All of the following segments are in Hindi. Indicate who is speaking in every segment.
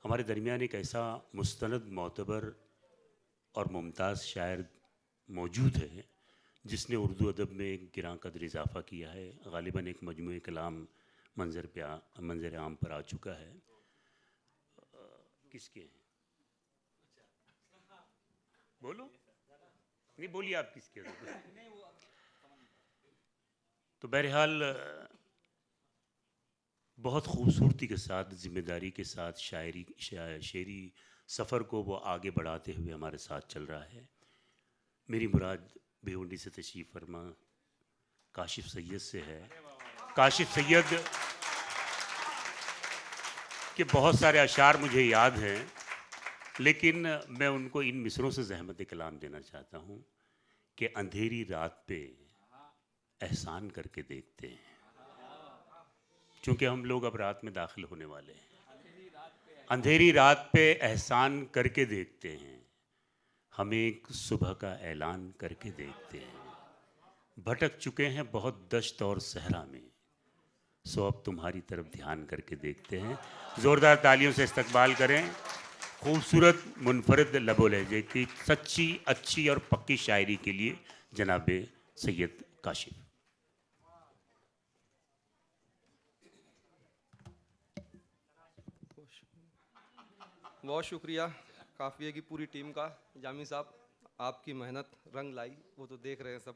Speaker 1: हमारे दरमियान एक ऐसा मुस्तनद मोतबर और मुमताज़ शायर मौजूद है जिसने उर्दू अदब में एक गिरां कदर इजाफ़ा किया है। ग़ालिबन एक मजमूए कलाम मंज़र आम पर आ चुका है। किसके हैं? बोलो, नहीं बोलिए आप किसके हैं? तो बहरहाल बहुत ख़ूबसूरती के साथ, ज़िम्मेदारी के साथ शेरी सफ़र को वो आगे बढ़ाते हुए हमारे साथ चल रहा है। मेरी मुराद भिवंडी से तशरीफ़ फरमा काशिफ़ सैयद से है। काशिफ़ सैयद के बहुत सारे अशार मुझे याद हैं, लेकिन मैं उनको इन मिसरों से ज़हमत कलाम देना चाहता हूँ कि अंधेरी रात पे एहसान करके देखते हैं, चूँकि हम लोग अब रात में दाखिल होने वाले हैं। अंधेरी रात पे एहसान करके देखते हैं, हम एक सुबह का ऐलान करके देखते हैं। भटक चुके हैं बहुत दश्त और सहरा में, सो अब तुम्हारी तरफ ध्यान करके देखते हैं। ज़ोरदार तालियों से इस्तकबाल करें खूबसूरत मुनफरिद लबो लहजे की सच्ची, अच्छी और पक्की शायरी के लिए जनाब सैयद काशिफ़।
Speaker 2: बहुत शुक्रिया काफ़िए की पूरी टीम का। जामी साहब, आपकी मेहनत रंग लाई, वो तो देख रहे हैं सब।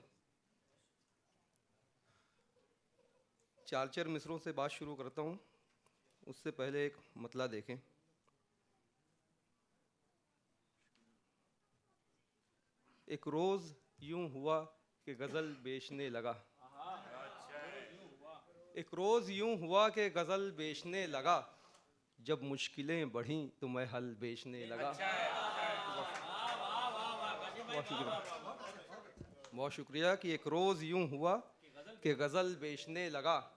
Speaker 2: चार मिसरों से बात शुरू करता हूँ, उससे पहले एक मतला देखें। एक रोज़ यूं हुआ कि गज़ल बेचने लगा। एक रोज़ यूं हुआ कि गज़ल बेचने लगा, जब मुश्किलें बढ़ीं तो मैं हल बेचने लगा। बहुत शुक्रिया, बहुत शुक्रिया। कि एक रोज़ यूं हुआ कि गज़ल बेचने लगा,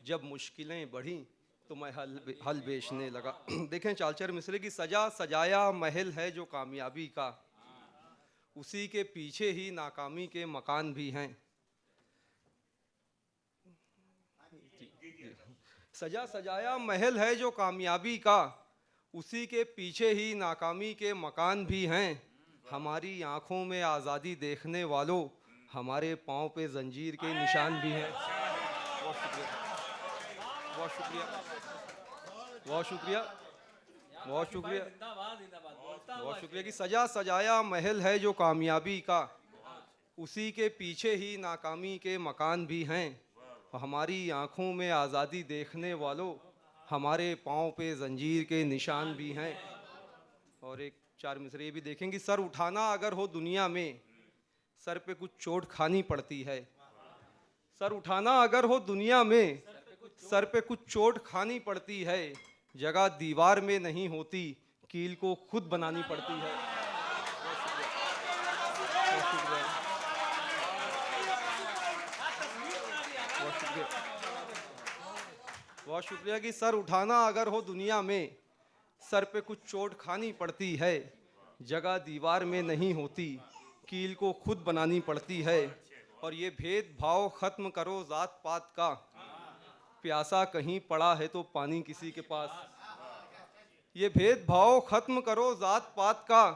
Speaker 2: जब मुश्किलें बढ़ीं तो मैं हल बेचने लगा। देखें चालचर मिसरे की, सजा सजाया महल है जो कामयाबी का, उसी के पीछे ही नाकामी के मकान भी हैं। सजा सजाया महल है जो कामयाबी का, उसी के पीछे ही नाकामी के मकान भी हैं। हमारी आंखों में आज़ादी देखने वालों, हमारे पाँव पे जंजीर के निशान भी हैं। बहुत शुक्रिया, बहुत शुक्रिया, बहुत शुक्रिया, बहुत शुक्रिया, बहुत शुक्रिया। कि सजा सजाया महल है जो कामयाबी का, उसी के पीछे ही नाकामी के मकान भी हैं। हमारी आंखों में आज़ादी देखने वालों, हमारे पाँव पे जंजीर के निशान भी हैं। और एक चार मिसरे भी देखेंगे। सर उठाना अगर हो दुनिया में, सर पे कुछ चोट खानी पड़ती है। सर उठाना अगर हो दुनिया में, सर पे कुछ चोट खानी पड़ती है। जगह दीवार में नहीं होती, कील को खुद बनानी पड़ती है। बहुत शुक्रिया, बहुत शुक्रिया, बहुत शुक्रिया। कि सर उठाना अगर हो दुनिया में, सर पे कुछ चोट खानी पड़ती है। जगह दीवार में नहीं होती, कील को खुद बनानी पड़ती है। और ये भेदभाव ख़त्म करो ज़ात पात का, प्यासा कहीं पड़ा है तो पानी किसी के पास। ये भेदभाव ख़त्म करो ज़ात पात का,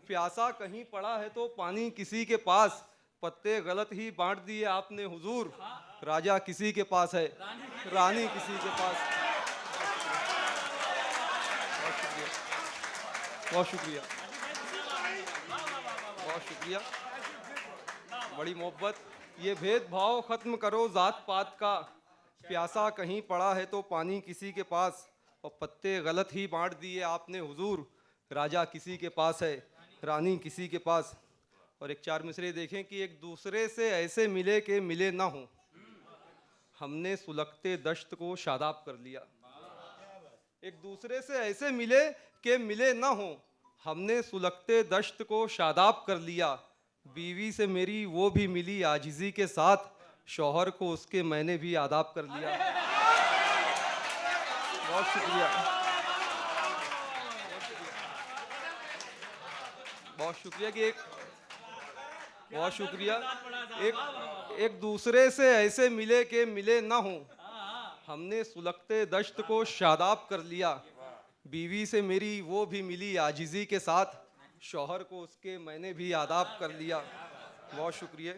Speaker 2: प्यासा कहीं पड़ा है तो पानी किसी के पास। पत्ते गलत ही बांट दिए आपने हुजूर, राजा किसी के पास है, रानी किसी के पास। बहुत शुक्रिया, बहुत शुक्रिया, बड़ी मोहब्बत। ये भेदभाव ख़त्म करो ज़ात पात का, प्यासा कहीं पड़ा है तो पानी किसी के पास। और पत्ते गलत ही बांट दिए आपने हुजूर, राजा किसी के पास है, रानी किसी के पास। और एक चार मिसरे देखें। कि एक दूसरे से ऐसे मिले कि मिले ना हो, हमने सुलगते दश्त को शादाब कर लिया। एक दूसरे से ऐसे मिले कि मिले ना हो, हमने सुलगते दश्त को शादाब कर लिया। बीवी से मेरी वो भी मिली आजिज़ी के साथ, शौहर को उसके मैंने भी आदाब कर लिया। बहुत शुक्रिया, बहुत शुक्रिया। कि बहुत शुक्रिया। एक दूसरे से ऐसे मिले कि मिले ना हो, हमने सुलगते दश्त को शादाब कर लिया। बीवी से मेरी वो भी मिली आजिज़ी के साथ, शौहर को उसके मैंने भी आदाब कर लिया। बहुत शुक्रिया,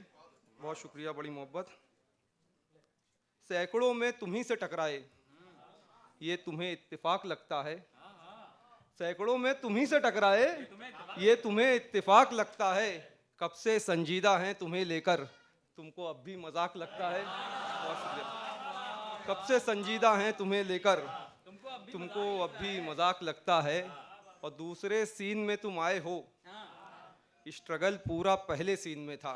Speaker 2: बहुत शुक्रिया, बड़ी मोहब्बत। सैकड़ों में तुम्ही से टकराए, ये तुम्हें इत्तेफाक लगता है। सैकड़ों में तुम्ही से टकराए, ये तुम्हें इत्तेफाक लगता है। कब से संजीदा हैं तुम्हें लेकर, तुमको अब भी मजाक लगता है। बहुत शुक्रिया। कब से संजीदा हैं तुम्हें लेकर, तुमको अब भी मजाक लगता है। और दूसरे सीन में तुम आए हो, स्ट्रगल पूरा पहले सीन में था।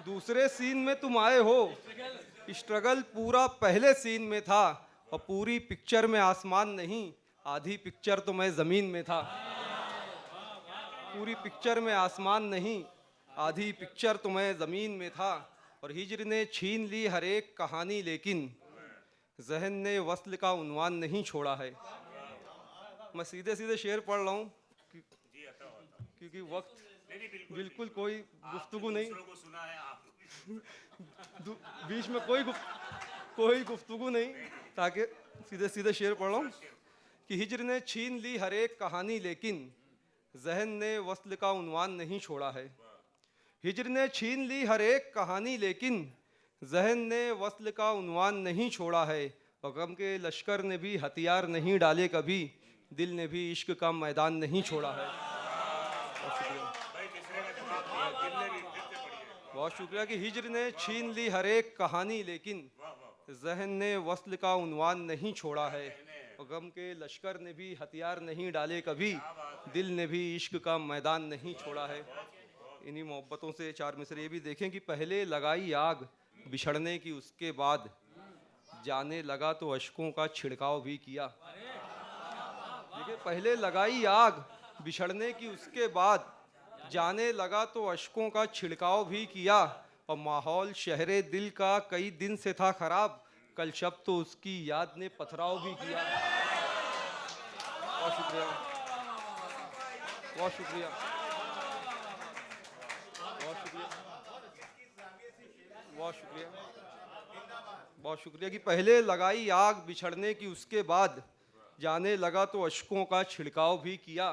Speaker 2: दूसरे सीन में तुम आए हो, स्ट्रगल पूरा पहले सीन में था। और पूरी पिक्चर में आसमान नहीं, आधी पिक्चर तो मैं ज़मीन में था। पूरी पिक्चर में आसमान नहीं, आधी पिक्चर तो मैं ज़मीन में था। और हिज्र ने छीन ली हर एक कहानी, लेकिन जहन ने वस्ल का उन्वान नहीं छोड़ा है। मैं सीधे सीधे शेर पढ़ रहा हूँ क्योंकि वक्त बिल्कुल कोई गुफ्तगू नहीं, बीच में कोई गुफ्तगू नहीं, ताकि सीधे सीधे शेर पढ़ रहा हूँ कि हिज्र ने छीन ली हर एक कहानी, लेकिन जहन ने वस्ल का उन्वान नहीं छोड़ा है। हिज्र ने छीन ली हर एक कहानी, लेकिन जहन ने वस्ल का उन्वान नहीं छोड़ा है। और गम के लश्कर ने भी हथियार नहीं डाले कभी, दिल ने भी इश्क का मैदान नहीं छोड़ा है। बहुत शुक्रिया कि हिज्र ने छीन ली हर एक कहानी, लेकिन जहन ने वस्ल का उन्वान नहीं छोड़ा है। और गम के लश्कर ने भी हथियार नहीं डाले कभी, दिल ने भी इश्क का मैदान नहीं छोड़ा है। इन्हीं मोहब्बतों से चार मिसरे ये भी देखें कि पहले लगाई आग बिछड़ने की, उसके बाद जाने लगा तो अश्कों का छिड़काव भी किया। देखिए, पहले लगाई आग बिछड़ने की, उसके बाद जाने लगा तो अश्कों का छिड़काव भी किया। और माहौल शहरे दिल का कई दिन से था खराब, कल शब तो उसकी याद ने पथराव भी किया। बहुत शुक्रिया, बहुत शुक्रिया, बहुत शुक्रिया, बहुत शुक्रिया, बहुत शुक्रिया कि पहले लगाई आग बिछड़ने की, उसके बाद जाने लगा तो अश्कों का छिड़काव भी किया।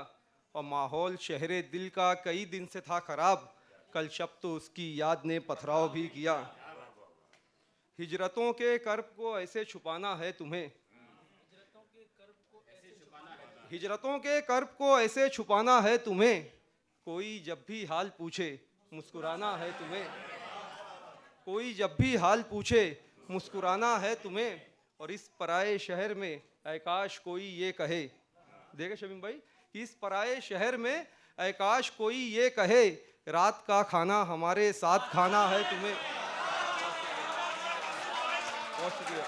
Speaker 2: और माहौल शहरे दिल का कई दिन से था खराब, कल शब तो उसकी याद ने पथराव भी किया। हिजरतों के कर्ब को ऐसे छुपाना है तुम्हें, हिजरतों के कर्ब को ऐसे छुपाना है तुम्हें। कोई जब भी हाल पूछे मुस्कुराना है तुम्हें, कोई जब भी हाल पूछे मुस्कुराना है तुम्हें। और इस पराए शहर में ऐकाश कोई ये कहे, देखे शमीम भाई, कि इस पराए शहर में ऐकाश कोई ये कहे, रात का खाना हमारे साथ खाना है तुम्हें। बहुत शुक्रिया,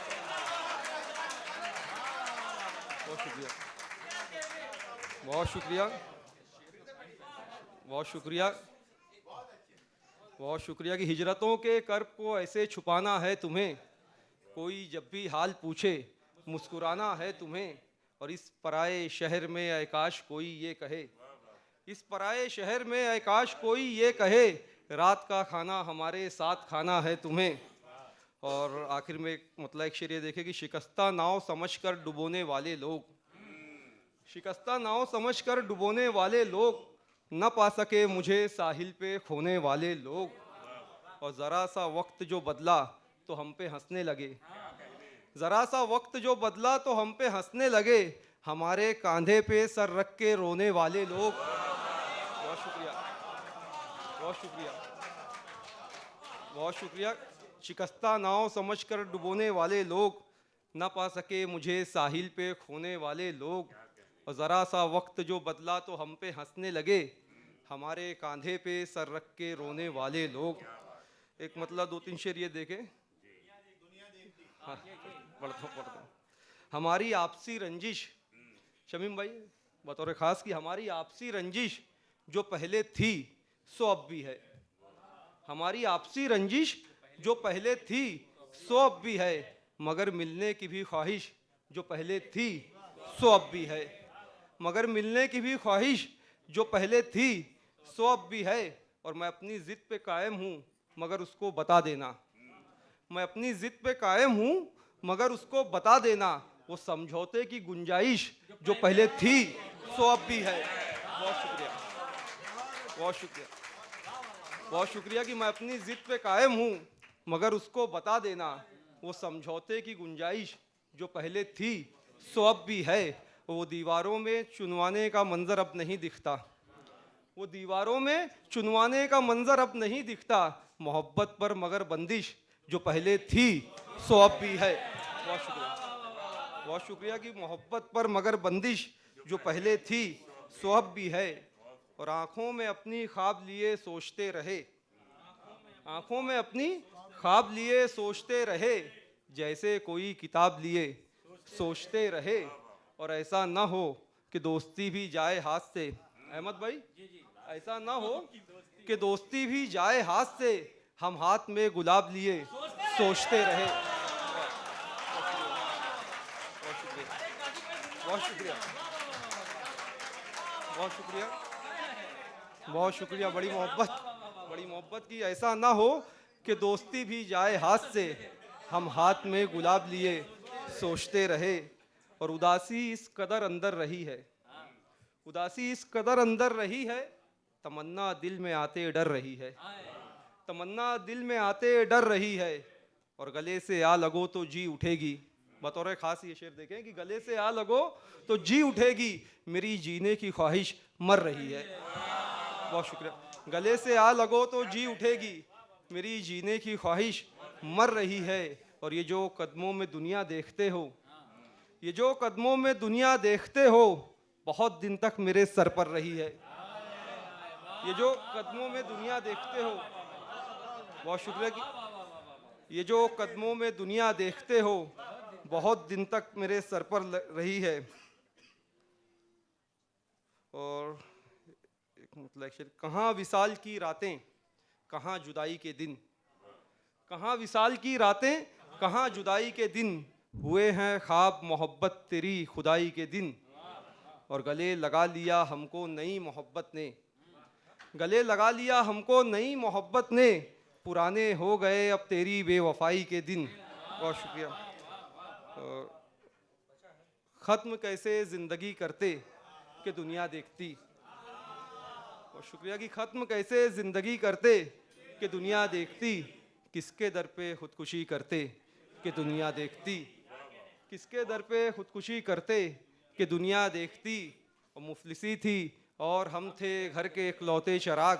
Speaker 2: बहुत शुक्रिया, बहुत शुक्रिया, बहुत शुक्रिया, बहुत शुक्रिया कि हिजरतों के कर्ब को ऐसे छुपाना है तुम्हें। कोई जब भी हाल पूछे मुस्कुराना है तुम्हें। और इस पराए शहर में ऐकाश कोई ये कहे, इस पराए शहर में ऐकाश कोई ये कहे, रात का खाना हमारे साथ खाना है तुम्हें। और आखिर में मतलब एक शेर ये देखे कि शिकस्ता नाव समझकर डुबोने वाले लोग, शिकस्ता नाव समझकर डुबोने वाले लोग, न पा सके मुझे साहिल पे खोने वाले लोग। और ज़रा सा वक्त जो बदला तो हम पे हंसने लगे, ज़रा सा वक्त जो बदला तो हम पे हंसने लगे, हमारे कांधे पे सर रख के रोने वाले लोग। बहुत शुक्रिया, बहुत शुक्रिया, बहुत शुक्रिया। शिकस्ता नाव समझकर डुबोने वाले लोग, न पा सके मुझे साहिल पे खोने वाले लोग। और ज़रा सा वक्त जो बदला तो हम पे हंसने लगे, हमारे कांधे पे सर रख के रोने वाले लोग। एक मतलब दो तीन शेर ये देखें, हाँ, पढ़ता हूँ। हमारी आपसी रंजिश, शमीम भाई बतौर ख़ास कि हमारी आपसी रंजिश जो पहले थी सो अब भी है, हमारी आपसी रंजिश जो पहले थी सो अब भी है। मगर मिलने की भी ख्वाहिश जो पहले थी सो अब भी है, मगर मिलने की भी ख्वाहिश जो पहले थी सो अब भी है। और मैं अपनी ज़िद पे कायम हूँ मगर उसको बता देना, मैं अपनी ज़िद पे कायम हूँ मगर उसको बता देना, वो समझौते की गुंजाइश जो पहले थी सो अब भी है। बहुत शुक्रिया, बहुत शुक्रिया, बहुत शुक्रिया कि मैं अपनी जिद पे कायम हूँ, मगर उसको बता देना वो समझौते की गुंजाइश जो पहले थी सो अब भी है। वो दीवारों में चुनवाने का मंजर अब नहीं दिखता, वो दीवारों में चुनवाने का मंजर अब नहीं दिखता। मोहब्बत पर मगर बंदिश जो पहले थी सो अब भी है। बहुत शुक्रिया, बहुत शुक्रिया कि मोहब्बत पर मगर बंदिश जो पहले थी सो अब भी है। और आंखों में अपनी ख्वाब लिए सोचते रहे, आंखों में अपनी ख्वाब लिए सोचते रहे, जैसे कोई किताब लिए सोचते रहे। और ऐसा ना हो कि दोस्ती भी जाए हाथ से, अहमद भाई, ऐसा ना हो कि दोस्ती भी जाए हाथ से, हम हाथ में गुलाब लिए सोचते रहे। बहुत शुक्रिया, बहुत शुक्रिया, बहुत शुक्रिया, बहुत शुक्रिया। बड़ी मोहब्बत की। ऐसा ना हो कि दोस्ती भी जाए हाथ से, हम हाथ में गुलाब लिए सोचते रहे। और उदासी इस कदर अंदर रही है, उदासी इस कदर अंदर रही है, तमन्ना दिल में आते डर रही है, तमन्ना दिल में आते डर रही है। और गले से आ लगो तो जी उठेगी, बतौर खास ये शेर देखें कि गले से आ लगो तो जी उठेगी, मेरी जीने की ख्वाहिश मर रही है। बहुत शुक्रिया। गले से आ लगो तो जी उठेगी, मेरी जीने की ख्वाहिश मर रही है। और ये जो कदमों में दुनिया देखते हो, ये जो कदमों में दुनिया देखते हो, बहुत दिन तक मेरे सर पर रही है। ये जो कदमों में दुनिया देखते हो, बहुत शुक्रिया कि ये जो कदमों में दुनिया देखते हो, बहुत दिन तक मेरे सर पर रही है। और एक मतलब कहाँ विसाल की रातें, कहाँ जुदाई के दिन, कहाँ विसाल की रातें, कहाँ जुदाई के दिन, हुए हैं ख्वाब मोहब्बत तेरी खुदाई के दिन। और गले लगा लिया हमको नई मोहब्बत ने, गले लगा लिया हमको नई मोहब्बत ने, पुराने हो गए अब तेरी बेवफाई के दिन। बहुत शुक्रिया। ख़त्म कैसे ज़िंदगी करते कि दुनिया देखती, बहुत शुक्रिया कि ख़त्म कैसे ज़िंदगी करते कि दुनिया देखती, किसके दर पे खुदकुशी करते कि दुनिया देखती, किसके दर पे खुदकुशी करते कि दुनिया देखती। और मुफलिसी थी और हम थे घर के इकलौते चिराग,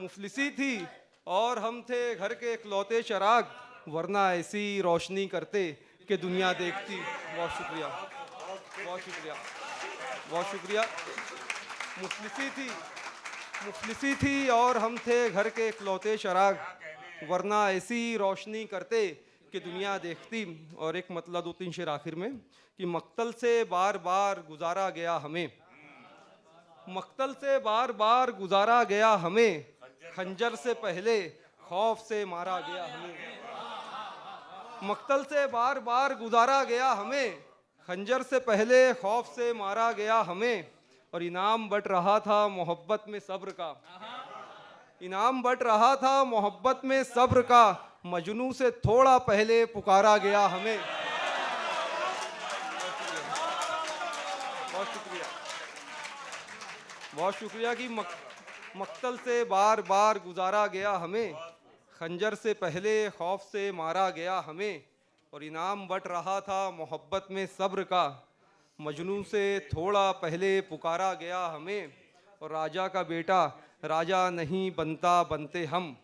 Speaker 2: मुफलिसी थी और हम थे घर के इकलौते चिराग, वरना ऐसी रोशनी करते कि दुनिया देखती। बहुत शुक्रिया, बहुत शुक्रिया, बहुत शुक्रिया। मुफलिसी थी और हम थे घर के इकलौते चिराग, वरना ऐसी रोशनी करते कि दुनिया देखती। और एक मतलब 2-3 शेर आखिर में कि मक्तल से बार बार गुजारा गया हमें, मक्तल से बार बार गुजारा गया हमें, खंजर से पहले खौफ से मारा गया हमें, मक्तल से बार बार गुजारा गया हमें, खंजर से पहले खौफ से मारा गया हमें। और इनाम बट रहा था मोहब्बत में सब्र का, इनाम बट रहा था मोहब्बत में सब्र का, मजनू से थोड़ा पहले पुकारा गया हमें। बहुत शुक्रिया, बहुत शुक्रिया कि मक्तल से बार बार गुजारा गया हमें, खंजर से पहले खौफ से मारा गया हमें। और इनाम बट रहा था मोहब्बत में सब्र का, मजनू से थोड़ा पहले पुकारा गया हमें। और राजा का बेटा राजा नहीं बनता बनते हम,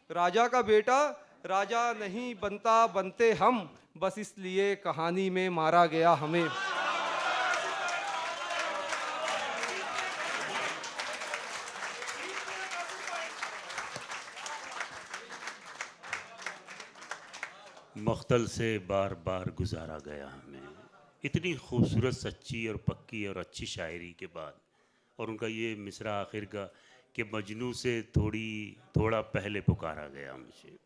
Speaker 2: राजा का बेटा राजा नहीं बनता बनते हम, बस इसलिए कहानी में मारा गया हमें।
Speaker 1: मख्तल से बार बार गुजारा गया हमें। इतनी खूबसूरत सच्ची और पक्की और अच्छी शायरी के बाद और उनका ये मिसरा आखिर का कि मजनू से थोड़ा पहले पुकारा गया मुझे,